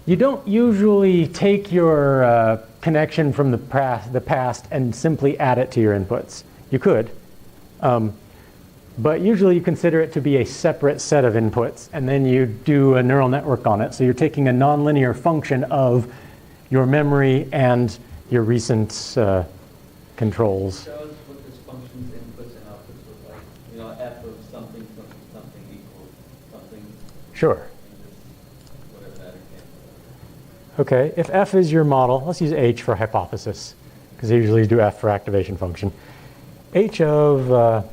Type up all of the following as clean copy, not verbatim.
You don't usually take your connection from the past and simply add it to your inputs. You could, but usually you consider it to be a separate set of inputs, and then you do a neural network on it. So you're taking a nonlinear function of your memory and your recent controls. Show us what this function's inputs and outputs look like. You know, f of something equals something. Sure. Whatever that example. Okay, if f is your model, let's use h for hypothesis, because they usually do f for activation function. H of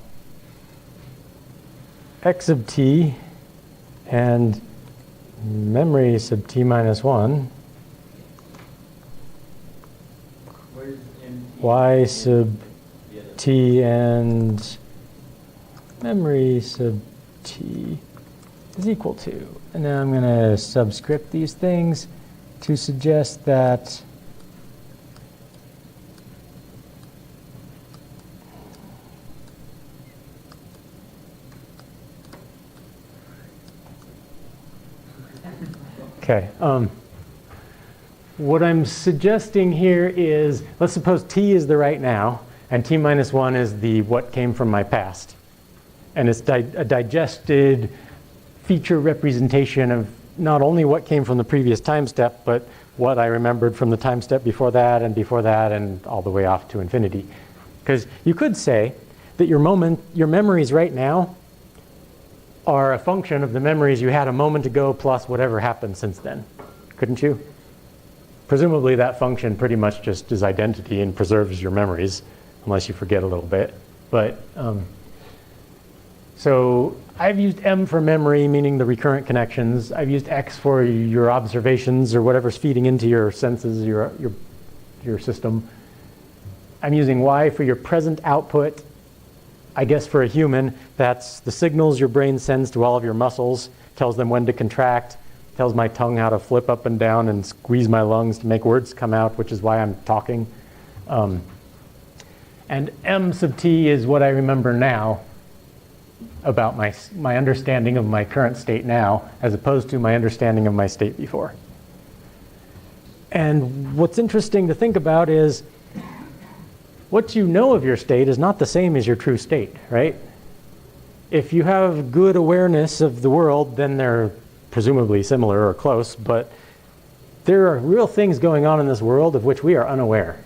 x sub t and memory sub t minus 1, y sub t and memory sub t is equal to. And now I'm going to subscript these things to suggest that okay. What I'm suggesting here is, let's suppose t is the right now, and t minus 1 is the what came from my past. And it's a digested feature representation of not only what came from the previous time step, but what I remembered from the time step before that, and all the way off to infinity. Because you could say that your memories right now are a function of the memories you had a moment ago plus whatever happened since then. Couldn't you? Presumably that function pretty much just is identity and preserves your memories, unless you forget a little bit. But so I've used m for memory, meaning the recurrent connections. I've used x for your observations or whatever's feeding into your senses, your system. I'm using y for your present output. I guess for a human, that's the signals your brain sends to all of your muscles, tells them when to contract, tells my tongue how to flip up and down and squeeze my lungs to make words come out, which is why I'm talking. And m sub t is what I remember now about my understanding of my current state now, as opposed to my understanding of my state before. And what's interesting to think about is what you know of your state is not the same as your true state, right? If you have good awareness of the world, then they're presumably similar or close, but there are real things going on in this world of which we are unaware.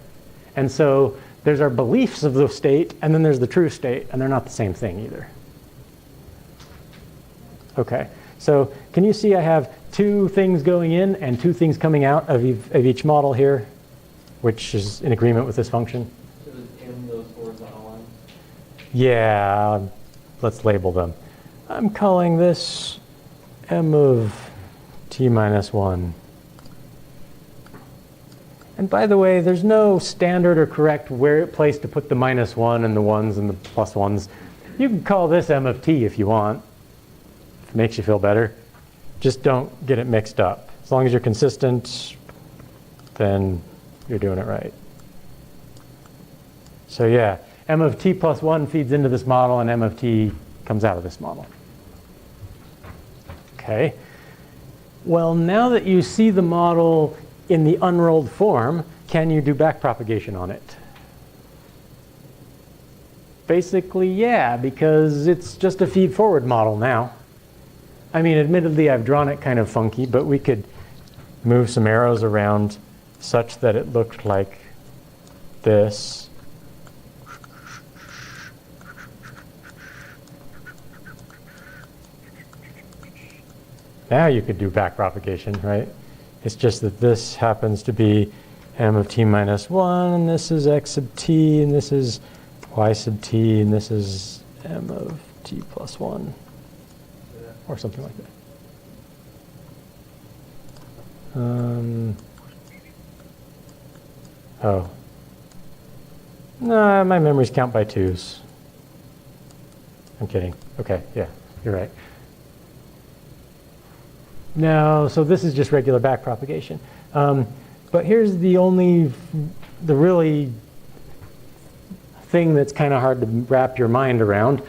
And so there's our beliefs of the state, and then there's the true state, and they're not the same thing either. Okay, so can you see I have two things going in and two things coming out of each model here, which is in agreement with this function? So does m those horizontal lines? Yeah, let's label them. I'm calling this m of t minus 1. And by the way, there's no standard or correct place to put the minus 1 and the 1s and the plus 1s. You can call this m of t if you want. If it makes you feel better. Just don't get it mixed up. As long as you're consistent, then you're doing it right. So yeah, m of t plus 1 feeds into this model, and m of t comes out of this model. Okay. Well, now that you see the model in the unrolled form, can you do backpropagation on it? Basically, yeah, because it's just a feed-forward model now. I mean, admittedly, I've drawn it kind of funky, but we could move some arrows around such that it looked like this. Now you could do backpropagation, right? It's just that this happens to be m of t minus 1, and this is x sub t, and this is y sub t, and this is m of t plus 1, or something like that. Oh. No, my memories count by 2s. I'm kidding. Okay, yeah, you're right. No, so this is just regular backpropagation. But here's the really thing that's kind of hard to wrap your mind around.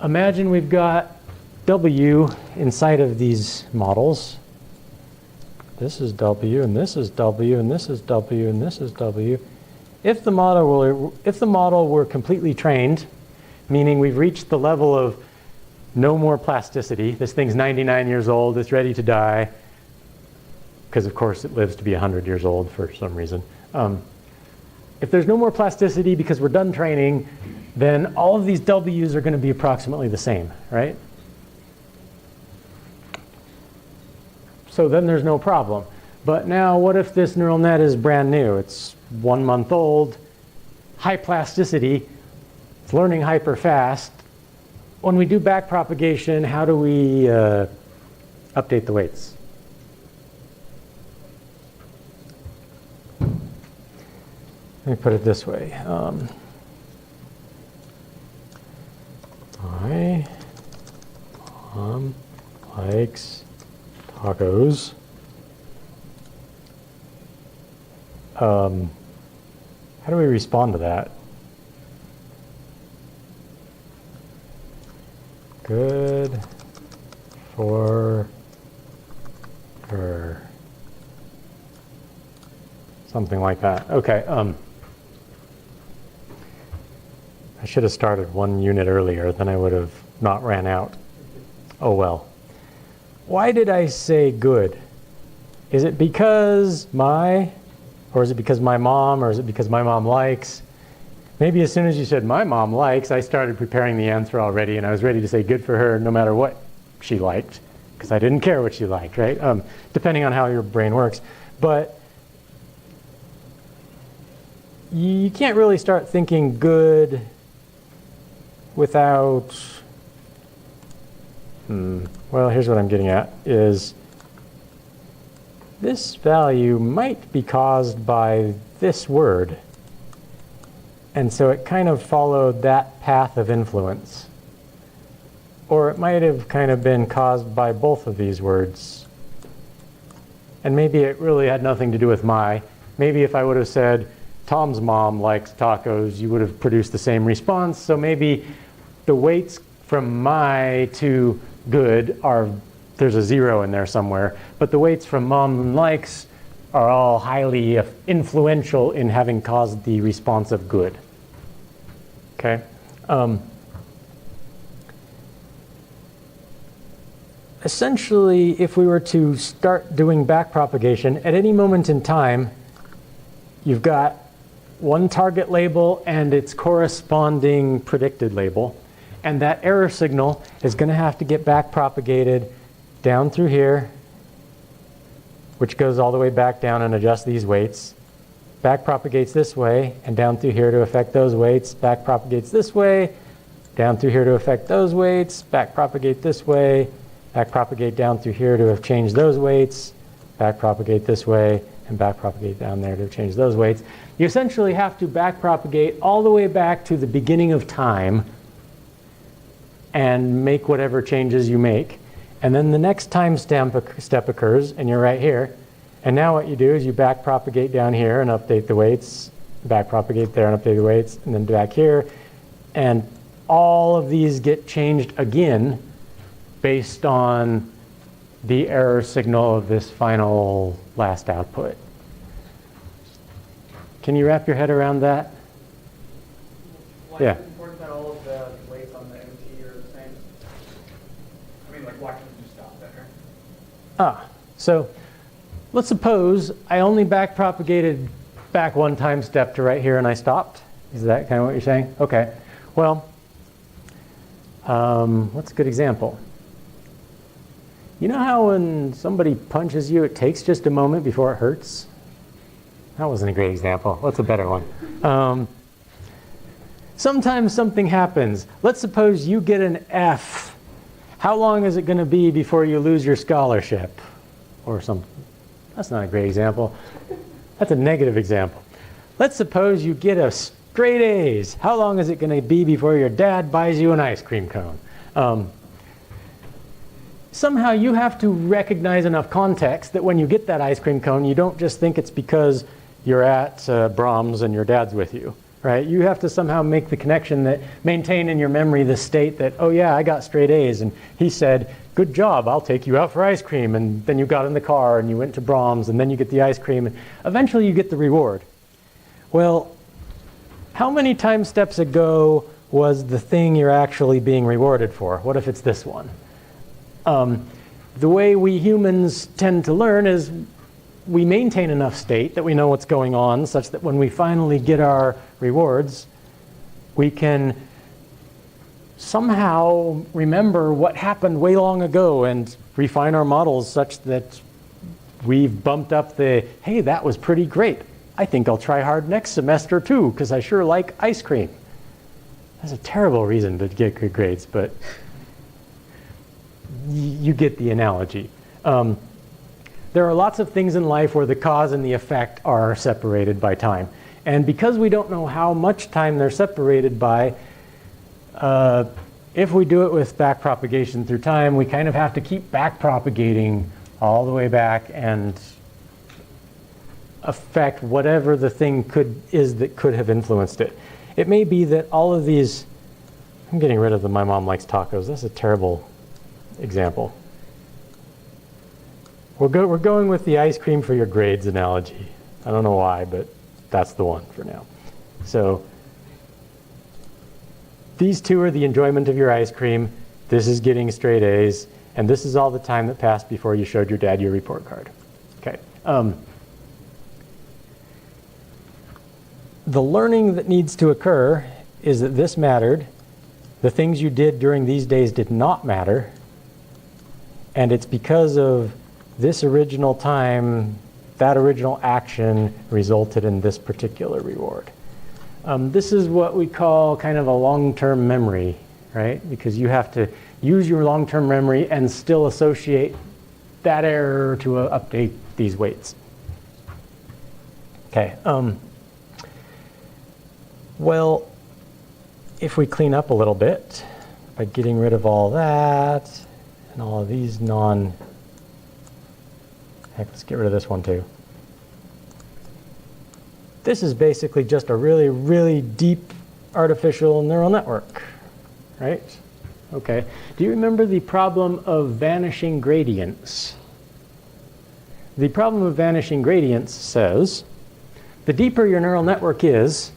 Imagine we've got W inside of these models. this is W, and this is W, and this is W, and this is W. If the model were completely trained, meaning we've reached the level of no more plasticity, this thing's 99 years old, it's ready to die, because of course it lives to be 100 years old for some reason. If there's no more plasticity because we're done training, then all of these W's are going to be approximately the same, right? So then there's no problem. But now what if this neural net is brand new? It's 1 month old, high plasticity, it's learning hyper fast. When we do backpropagation, how do we update the weights? Let me put it this way. My mom likes tacos. How do we respond to that? Good for her. Something like that. Okay. I should have started 1 unit earlier, then I would have not ran out. Oh well. Why did I say good? Is it because or is it because my mom, or is it because my mom likes? Maybe as soon as you said my mom likes, I started preparing the answer already, and I was ready to say good for her no matter what she liked, because I didn't care what she liked, right? Depending on how your brain works. But you can't really start thinking good without, well, here's what I'm getting at, is this value might be caused by this word. And so it kind of followed that path of influence. Or it might have kind of been caused by both of these words. And maybe it really had nothing to do with maybe if I would have said, Tom's mom likes tacos, you would have produced the same response. So maybe the weights from to good there's a 0 in there somewhere, but the weights from mom likes are all highly influential in having caused the response of good. Okay? Essentially, if we were to start doing backpropagation, at any moment in time, you've got one target label and its corresponding predicted label. And that error signal is going to have to get backpropagated down through here, which goes all the way back down and adjusts these weights. Backpropagates this way and down through here to affect those weights. Backpropagates this way, down through here to affect those weights. Backpropagate this way, backpropagate down through here to have changed those weights. Backpropagate this way, and backpropagate down there to change those weights. You essentially have to backpropagate all the way back to the beginning of time and make whatever changes you make. And then the next time step occurs, and you're right here. And now what you do is you backpropagate down here and update the weights, backpropagate there and update the weights, and then back here. And all of these get changed again based on the error signal of this final last output. Can you wrap your head around that? Why is it important that all of the weights on the MT are the same? I mean, like, why can't you stop there? So let's suppose I only backpropagated back one time step to right here and I stopped. Is that kind of what you're saying? Okay. Well, what's a good example? You know how when somebody punches you, it takes just a moment before it hurts? That wasn't a great example. What's a better one? Sometimes something happens. Let's suppose you get an F. How long is it going to be before you lose your scholarship? Or something. That's not a great example. That's a negative example. Let's suppose you get a straight A's. How long is it going to be before your dad buys you an ice cream cone? Somehow you have to recognize enough context that when you get that ice cream cone, you don't just think it's because you're at Brahms and your dad's with you. right? You have to somehow make the connection that maintain in your memory the state that, oh yeah, I got straight A's, and he said, good job, I'll take you out for ice cream, and then you got in the car and you went to Brahms, and then you get the ice cream, and eventually you get the reward. Well, how many time steps ago was the thing you're actually being rewarded for? What if it's this one? The way we humans tend to learn is we maintain enough state that we know what's going on, such that when we finally get our rewards, we can somehow remember what happened way long ago and refine our models such that we've bumped up the, hey, that was pretty great. I think I'll try hard next semester too, because I sure like ice cream. That's a terrible reason to get good grades, but you get the analogy. There are lots of things in life where the cause and the effect are separated by time. And because we don't know how much time they're separated by, if we do it with backpropagation through time, we kind of have to keep backpropagating all the way back and affect whatever the thing is that could have influenced it. It may be that all of these, I'm getting rid of the my mom likes tacos. That's a terrible example. We're going with the ice cream for your grades analogy. I don't know why, but that's the one for now. So these two are the enjoyment of your ice cream. This is getting straight A's. And this is all the time that passed before you showed your dad your report card. Okay. The learning that needs to occur is that this mattered. The things you did during these days did not matter. And it's because of this original time, that original action resulted in this particular reward. This is what we call kind of a long-term memory, right? Because you have to use your long-term memory and still associate that error to update these weights. Okay. Well, if we clean up a little bit by getting rid of all that and all of these heck, let's get rid of this one too. This is basically just a really, really deep artificial neural network, right? Okay. Do you remember the problem of vanishing gradients? The problem of vanishing gradients says the deeper your neural network is,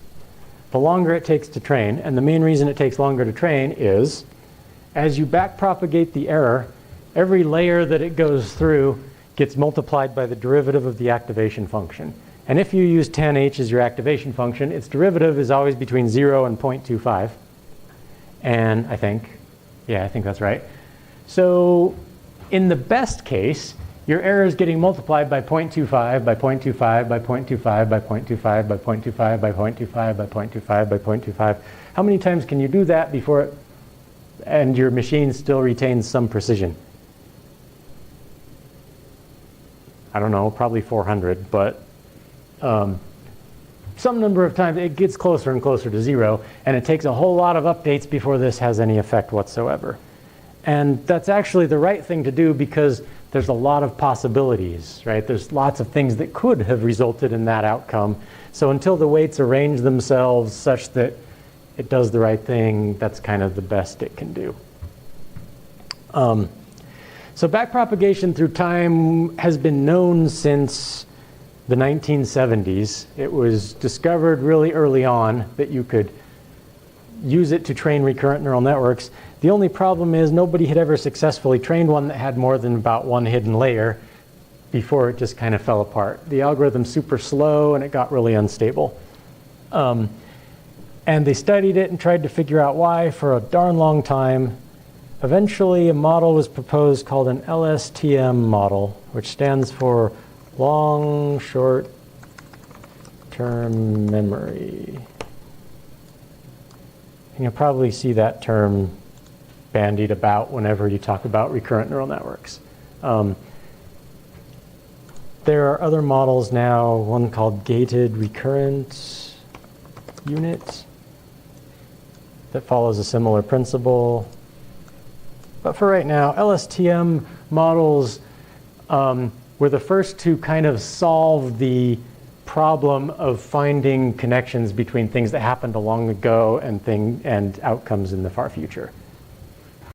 the longer it takes to train. And the main reason it takes longer to train is as you backpropagate the error, every layer that it goes through gets multiplied by the derivative of the activation function. And if you use tan h as your activation function, its derivative is always between 0 and 0.25. And I think that's right. So in the best case, your error is getting multiplied by 0.25, by 0.25, by 0.25, by 0.25, by 0.25, by 0.25, by 0.25, by 0.25. How many times can you do that before and your machine still retains some precision? I don't know, probably 400, but some number of times it gets closer and closer to 0, and it takes a whole lot of updates before this has any effect whatsoever. And that's actually the right thing to do because there's a lot of possibilities, right? There's lots of things that could have resulted in that outcome. So until the weights arrange themselves such that it does the right thing, that's kind of the best it can do. So backpropagation through time has been known since the 1970s. It was discovered really early on that you could use it to train recurrent neural networks. The only problem is nobody had ever successfully trained one that had more than about one hidden layer before it just kind of fell apart. The algorithm's super slow and it got really unstable. And they studied it and tried to figure out why for a darn long time. Eventually, a model was proposed called an LSTM model, which stands for long short-term memory. And you'll probably see that term bandied about whenever you talk about recurrent neural networks. There are other models now, one called gated recurrent unit that follows a similar principle. But for right now, LSTM models were the first to kind of solve the problem of finding connections between things that happened long ago and outcomes in the far future.